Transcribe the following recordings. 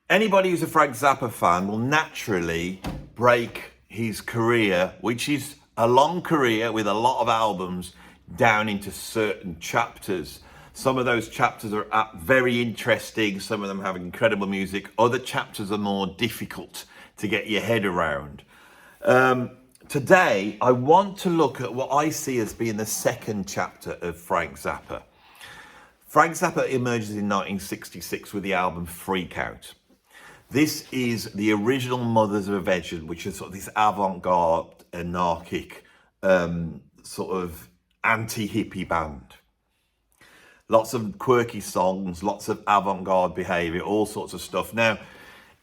Anybody who's a Frank Zappa fan will naturally break his career, which is a long career with a lot of albums, down into certain chapters. Some of those chapters are very interesting. Some of them have incredible music. Other chapters are more difficult to get your head around. Today, I want to look at what I see as being the second chapter of Frank Zappa. Frank Zappa emerges in 1966 with the album Freak Out. This is the original Mothers of Invention, which is sort of this avant-garde, anarchic, sort of anti-hippie band. Lots of quirky songs, lots of avant-garde behaviour, all sorts of stuff. Now,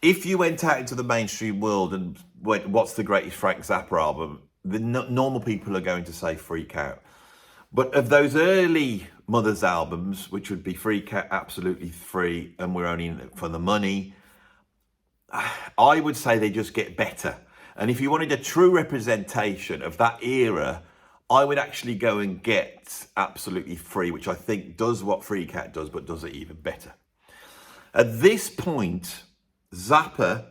if you went out into the mainstream world and went, what's the greatest Frank Zappa album? The normal people are going to say Freak Out. But of those early Mothers albums, which would be Freak Out, Absolutely Free, and We're Only In It For The Money, I would say they just get better. And if you wanted a true representation of that era, I would actually go and get Absolutely Free, which I think does what Freak Out does, but does it even better. At this point, Zappa,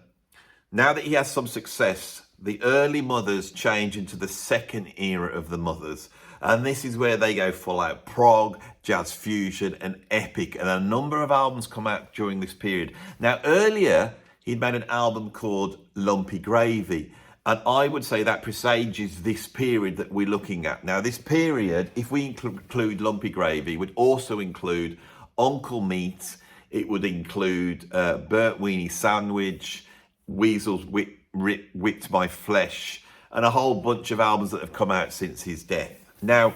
now that he has some success, the early Mothers change into the second era of the Mothers. And this is where they go full out prog, jazz fusion, and epic. And a number of albums come out during this period. Now, earlier, he'd made an album called Lumpy Gravy. And I would say that presages this period that we're looking at. Now, this period, if we include Lumpy Gravy, would also include Uncle Meat. It would include Burt Weeny Sandwich, Weasel's Whipped My Flesh, and a whole bunch of albums that have come out since his death. Now,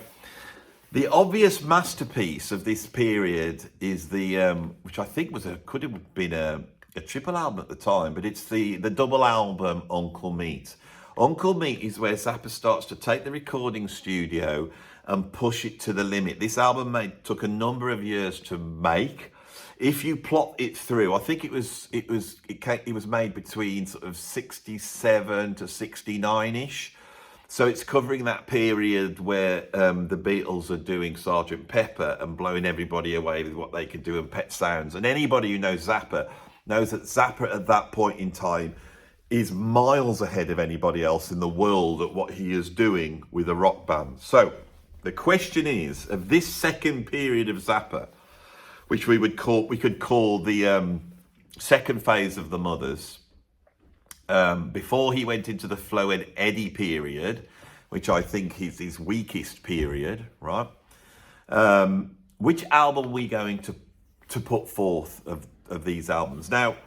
the obvious masterpiece of this period is the, which I think could have been a triple album at the time, but it's the double album Uncle Meat. Uncle Meat is where Zappa starts to take the recording studio and push it to the limit. This album took a number of years to make. If you plot it through, I think it was made between sort of 67 to 69-ish. So it's covering that period where the Beatles are doing Sgt. Pepper and blowing everybody away with what they could do in Pet Sounds. And anybody who knows Zappa knows that Zappa at that point in time is miles ahead of anybody else in the world at what he is doing with a rock band. So the question is, of this second period of Zappa, which we could call the second phase of the Mothers, before he went into the Flo and Eddie period, which I think is his weakest period, right? Which album are we going to put forth of these albums? Now,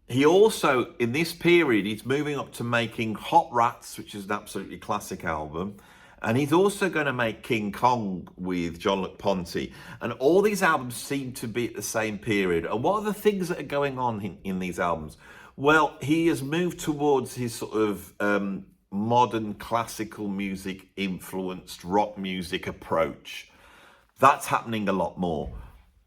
he also, in this period, he's moving up to making Hot Rats, which is an absolutely classic album. And he's also going to make King Kong with John LaPonte. And all these albums seem to be at the same period. And what are the things that are going on in these albums? Well, he has moved towards his sort of modern classical music influenced rock music approach. That's happening a lot more.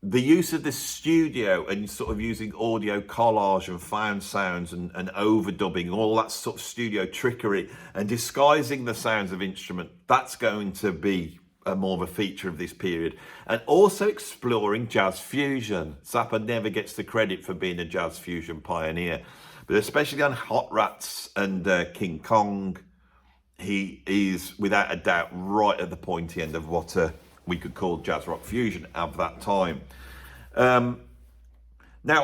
The use of the studio and sort of using audio collage and found sounds and overdubbing, all that sort of studio trickery and disguising the sounds of instrument, that's going to be more of a feature of this period. And also exploring jazz fusion. Zappa never gets the credit for being a jazz fusion pioneer, but especially on Hot Rats and King Kong, he is without a doubt right at the pointy end of what we could call jazz rock fusion of that time. Now,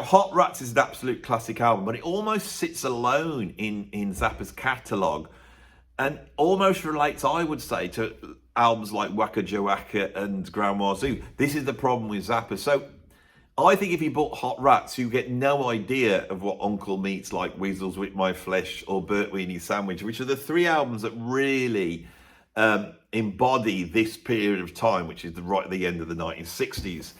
Hot Rats is an absolute classic album, but it almost sits alone in Zappa's catalogue and almost relates, I would say, to albums like Waka Jawaka and Grand Wazoo. This is the problem with Zappa. So I think if you bought Hot Rats, you get no idea of what Uncle Meat's like, Weasels With My Flesh, or Burt Weeny Sandwich, which are the three albums that really embody this period of time, which is right at the end of the 1960s.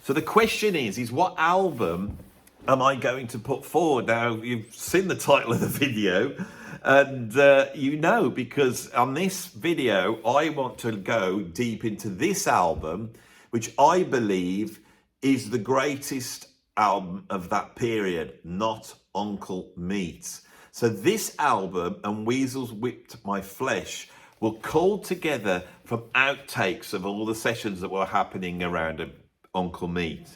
So the question is what album am I going to put forward? Now, you've seen the title of the video, and you know, because on this video, I want to go deep into this album, which I believe is the greatest album of that period, not Uncle Meat. So this album and Weasels Whipped My Flesh were called together from outtakes of all the sessions that were happening around Uncle Meat.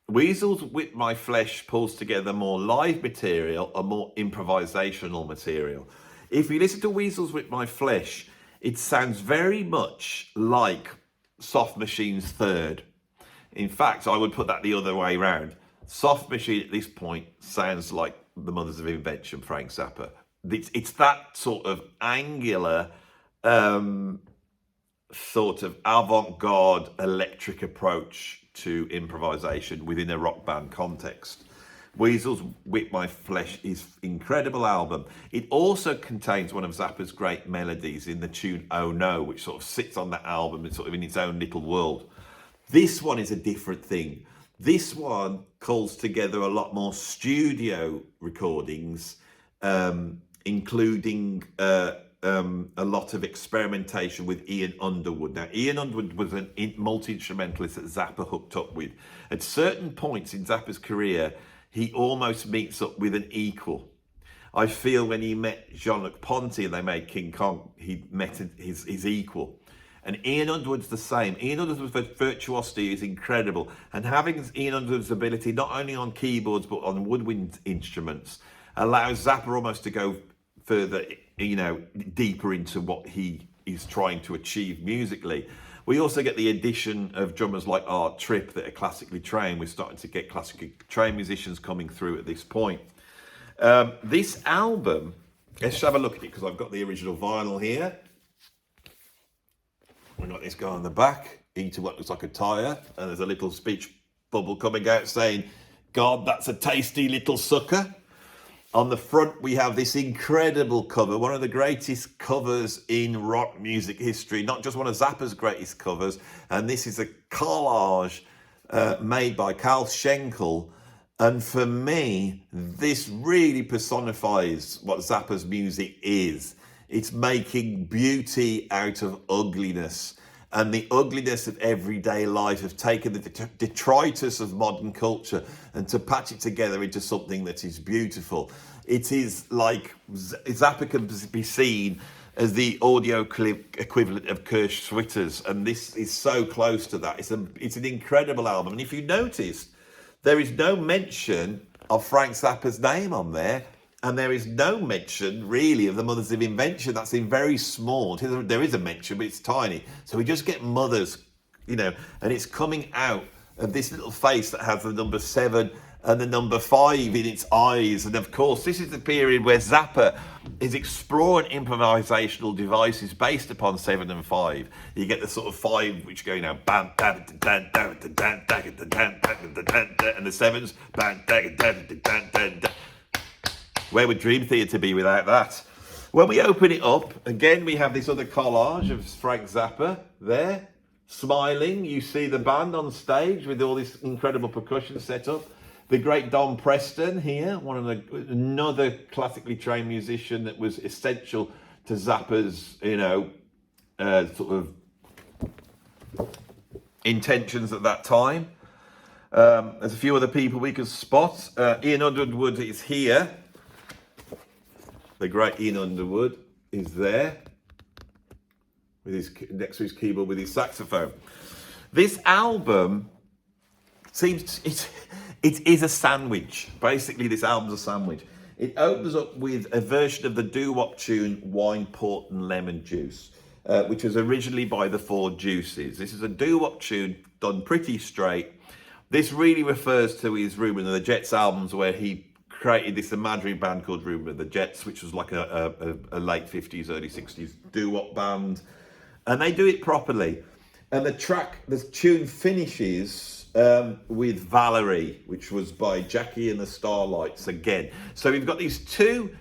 Weasels Whip My Flesh pulls together more live material and more improvisational material. If you listen to Weasels Whip My Flesh, it sounds very much like Soft Machine's third. In fact, I would put that the other way around. Soft Machine at this point sounds like the Mothers of Invention, Frank Zappa. It's that sort of angular, sort of avant-garde electric approach to improvisation within a rock band context. Weasels Whip My Flesh is an incredible album. It also contains one of Zappa's great melodies in the tune Oh No, which sort of sits on that album and sort of in its own little world. This one is a different thing. This one calls together a lot more studio recordings, including a lot of experimentation with Ian Underwood. Now, Ian Underwood was a multi-instrumentalist that Zappa hooked up with. At certain points in Zappa's career, he almost meets up with an equal. I feel when he met Jean-Luc Ponty and they made King Kong, he met his equal. And Ian Underwood's the same. Ian Underwood's virtuosity is incredible. And having Ian Underwood's ability, not only on keyboards, but on woodwind instruments, allows Zappa almost to go further, deeper into what he is trying to achieve musically. We also get the addition of drummers like Art Tripp that are classically trained. We're starting to get classically trained musicians coming through at this point. This album, let's have a look at it because I've got the original vinyl here. We've got this guy on the back, eating what looks like a tyre, and there's a little speech bubble coming out saying, "God, that's a tasty little sucker." On the front, we have this incredible cover, one of the greatest covers in rock music history, not just one of Zappa's greatest covers. And this is a collage made by Carl Schenkel. And for me, this really personifies what Zappa's music is. It's making beauty out of ugliness. And the ugliness of everyday life have taken the detritus of modern culture and to patch it together into something that is beautiful. It is like Zappa can be seen as the audio clip equivalent of Kurt Schwitter's, and this is so close to that. It's an incredible album. And if you noticed, there is no mention of Frank Zappa's name on there. And there is no mention, really, of the Mothers of Invention. That's in very small. There is a mention, but it's tiny. So we just get Mothers, and it's coming out of this little face that has the number 7 and the number 5 in its eyes. And of course, this is the period where Zappa is exploring improvisational devices based upon 7 and 5. You get the sort of 5 which go, bam, dan, dan, dan, dan, dan, dan, dan, dan, dan, and the 7s, bam, dan, dan, dan, dan, dan. Where would Dream Theater be without that? When we open it up, again, we have this other collage of Frank Zappa there, smiling. You see the band on stage with all this incredible percussion set up. The great Don Preston here, another classically trained musician that was essential to Zappa's, sort of intentions at that time. There's a few other people we can spot. Ian Underwood is here. The great Ian Underwood is there with his next to his keyboard with his saxophone. This album it is a sandwich. Basically, this album's a sandwich. It opens up with a version of the doo-wop tune "Wine, Port and Lemon Juice," which was originally by the Four Juices. This is a doo-wop tune done pretty straight. This really refers to his Ruben and the Jets albums, where he created this imaginary band called Ruben and the Jets, which was like a late 50s, early 60s doo-wop band. And they do it properly. And the tune finishes with Valerie, which was by Jackie and the Starlights again. So we've got these two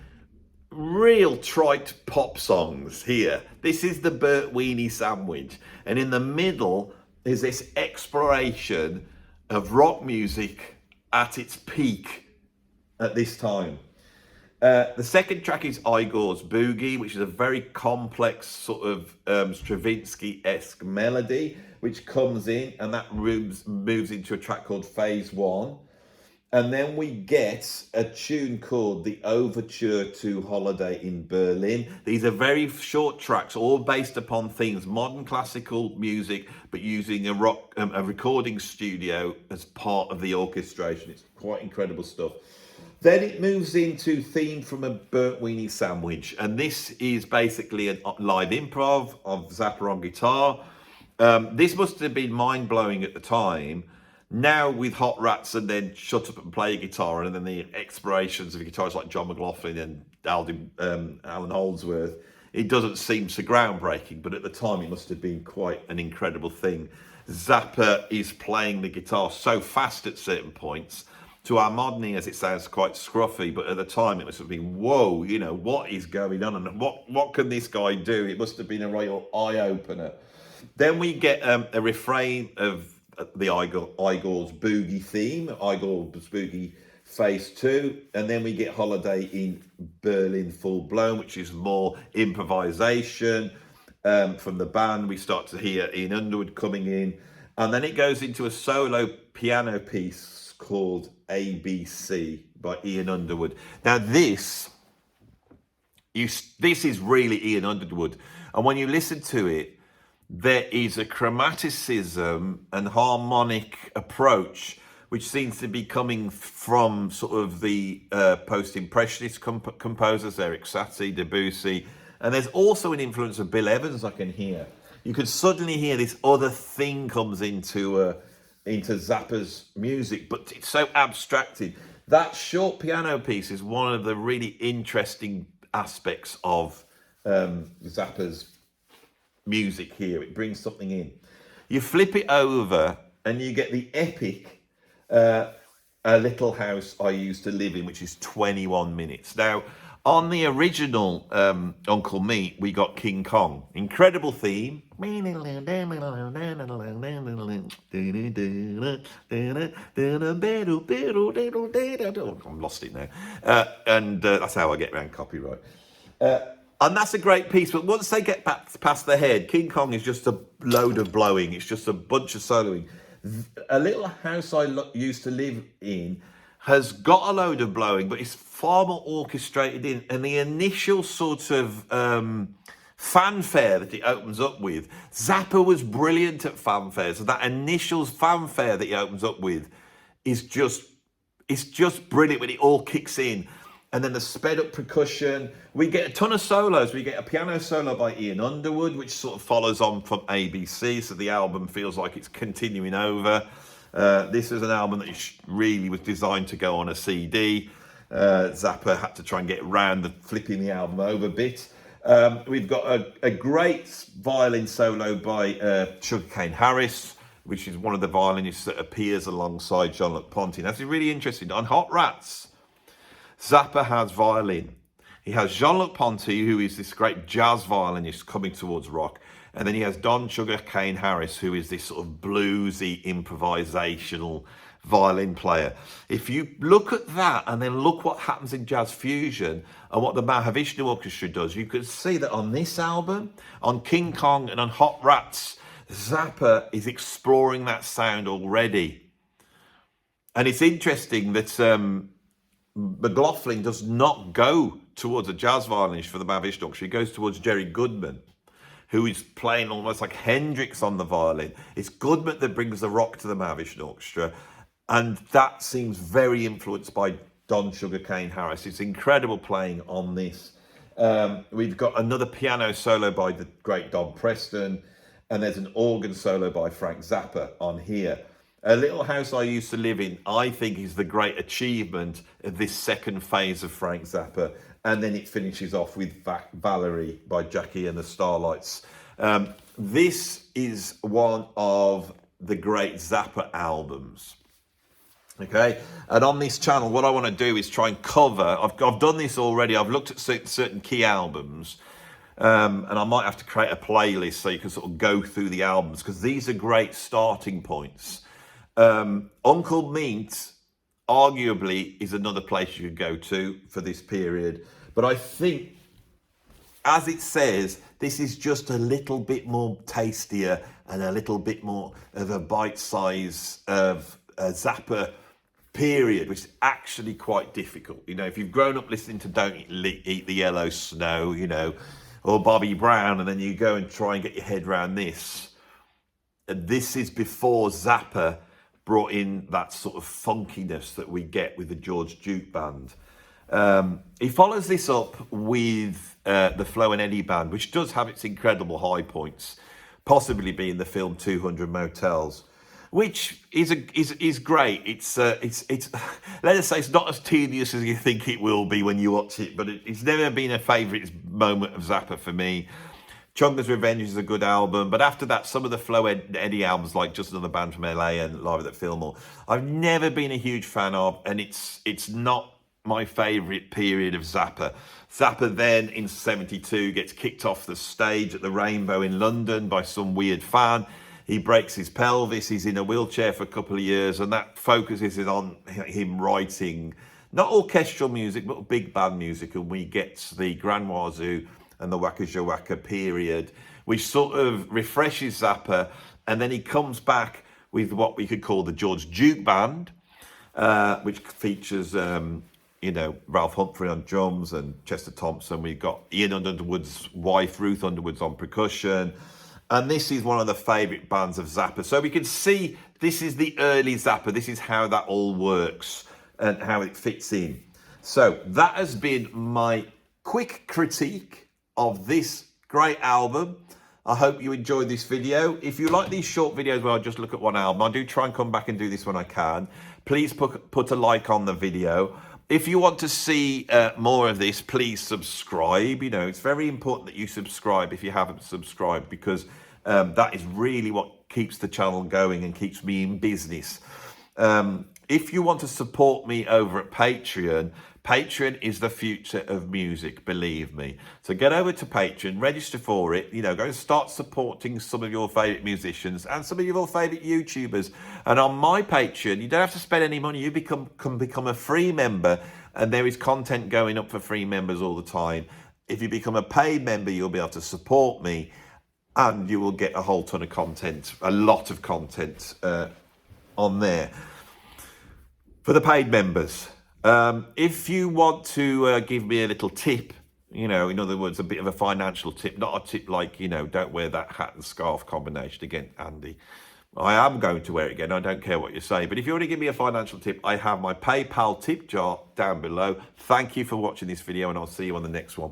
real trite pop songs here. This is the Burt Weeny sandwich. And in the middle is this exploration of rock music at its peak at this time. The second track is Igor's Boogie, which is a very complex sort of Stravinsky-esque melody, which comes in, and that moves into a track called Phase 1. And then we get a tune called The Overture to Holiday in Berlin. These are very short tracks, all based upon themes, modern classical music, but using a recording studio as part of the orchestration. It's quite incredible stuff. Then it moves into Theme from a Burnt Weeny Sandwich. And this is basically a live improv of Zappa on guitar. This must have been mind-blowing at the time. Now with Hot Rats and then Shut Up and Play Guitar, and then the explorations of guitarists like John McLaughlin and Alan Holdsworth, it doesn't seem so groundbreaking, but at the time it must have been quite an incredible thing. Zappa is playing the guitar so fast at certain points. To our modern ears, it sounds quite scruffy, but at the time it must have been, whoa, you know, what is going on? And what can this guy do? It must have been a real eye-opener. Then we get a refrain of the Igor's Boogie theme, Igor's Boogie Phase 2, and then we get Holiday in Berlin Full Blown, which is more improvisation from the band. We start to hear Ian Underwood coming in, and then it goes into a solo piano piece called ABC by Ian Underwood. Now this is really Ian Underwood, and when you listen to it, there is a chromaticism and harmonic approach which seems to be coming from sort of the post-impressionist composers, Eric Satie, Debussy, and there's also an influence of Bill Evans I can hear. You can suddenly hear this other thing comes into Zappa's music, but it's so abstracted. That short piano piece is one of the really interesting aspects of Zappa's music here. It brings something in. You flip it over and you get the epic A Little House I Used to Live In, which is 21 minutes. Now, on the original Uncle Meat, we got King Kong. Incredible theme. I'm lost it now. And that's how I get around copyright. And that's a great piece, but once they get back past the head, King Kong is just a load of blowing. It's just a bunch of soloing. A Little House I Used to Live In has got a load of blowing, but it's far more orchestrated in. And the initial sort of fanfare that it opens up with, Zappa was brilliant at fanfares. So that initial fanfare that he opens up with is just brilliant when it all kicks in. And then the sped up percussion. We get a ton of solos. We get a piano solo by Ian Underwood, which sort of follows on from ABC. So the album feels like it's continuing over. This is an album that really was designed to go on a CD. Zappa had to try and get around the flipping the album over bit. We've got a great violin solo by Sugarcane Harris, which is one of the violinists that appears alongside Jean-Luc Ponty. That's really interesting. On Hot Rats, Zappa has violin. He has Jean-Luc Ponty, who is this great jazz violinist coming towards rock. And then he has Don Sugarcane Harris, who is this sort of bluesy, improvisational violin player. If you look at that and then look what happens in jazz fusion and what the Mahavishnu Orchestra does, you can see that on this album, on King Kong and on Hot Rats, Zappa is exploring that sound already. And it's interesting that McLaughlin does not go towards a jazz violinist for the Mahavishnu Orchestra. He goes towards Jerry Goodman, who is playing almost like Hendrix on the violin. It's Goodman that brings the rock to the Mahavishnu Orchestra, and that seems very influenced by Don Sugarcane Harris. It's incredible playing on this. We've got another piano solo by the great Don Preston, and there's an organ solo by Frank Zappa on here. A Little House I Used to Live In, I think, is the great achievement of this second phase of Frank Zappa. And then it finishes off with Valerie by Jackie and the Starlights. This is one of the great Zappa albums. Okay, and on this channel, what I want to do is try and cover, I've done this already, I've looked at certain key albums, and I might have to create a playlist so you can sort of go through the albums, because these are great starting points. Uncle Meat arguably is another place you could go to for this period, but I think, as it says, this is just a little bit more tastier and a little bit more of a bite size of Zappa period, which is actually quite difficult. You know, if you've grown up listening to Don't Eat the Yellow Snow, you know, or Bobby Brown, and then you go and try and get your head around this. And this is before Zappa brought in that sort of funkiness that we get with the George Duke Band. He follows this up with the Flo and Eddie Band, which does have its incredible high points, possibly being the film 200 Motels, which is great. It's let us say it's not as tedious as you think it will be when you watch it, but it's never been a favourite moment of Zappa for me. Chunga's Revenge is a good album, but after that, some of the Flo and Eddie albums, like Just Another Band from LA and Live at the Fillmore, I've never been a huge fan of, and it's not my favourite period of Zappa. Zappa then, in 72, gets kicked off the stage at the Rainbow in London by some weird fan. He breaks his pelvis, he's in a wheelchair for a couple of years, and that focuses on him writing, not orchestral music, but big band music, and we get the Grand Wazoo and the Waka Jawaka period, which sort of refreshes Zappa, and then he comes back with what we could call the George Duke Band, which features, you know, Ralph Humphrey on drums and Chester Thompson. We've got Ian Underwood's wife, Ruth Underwood's on percussion, and this is one of the favourite bands of Zappa. So we can see this is the early Zappa. This is how that all works and how it fits in. So that has been my quick critique of this great album. I hope you enjoyed this video. If you like these short videos where I just look at one album, I do try and come back and do this when I can. Please put a like on the video. If you want to see more of this, please subscribe. You know, it's very important that you subscribe if you haven't subscribed, because that is really what keeps the channel going and keeps me in business. If you want to support me over at Patreon, Patreon is the future of music, believe me. So get over to Patreon, register for it, you know, go and start supporting some of your favourite musicians and some of your favourite YouTubers. And on my Patreon, you don't have to spend any money. You can become a free member, and there is content going up for free members all the time. If you become a paid member, you'll be able to support me, and you will get a whole ton of content, a lot of content on there for the paid members. If you want to give me a little tip, you know, in other words, a bit of a financial tip, not a tip like, you know, don't wear that hat and scarf combination again, Andy. I am going to wear it again. I don't care what you say. But if you want to give me a financial tip, I have my PayPal tip jar down below. Thank you for watching this video, and I'll see you on the next one.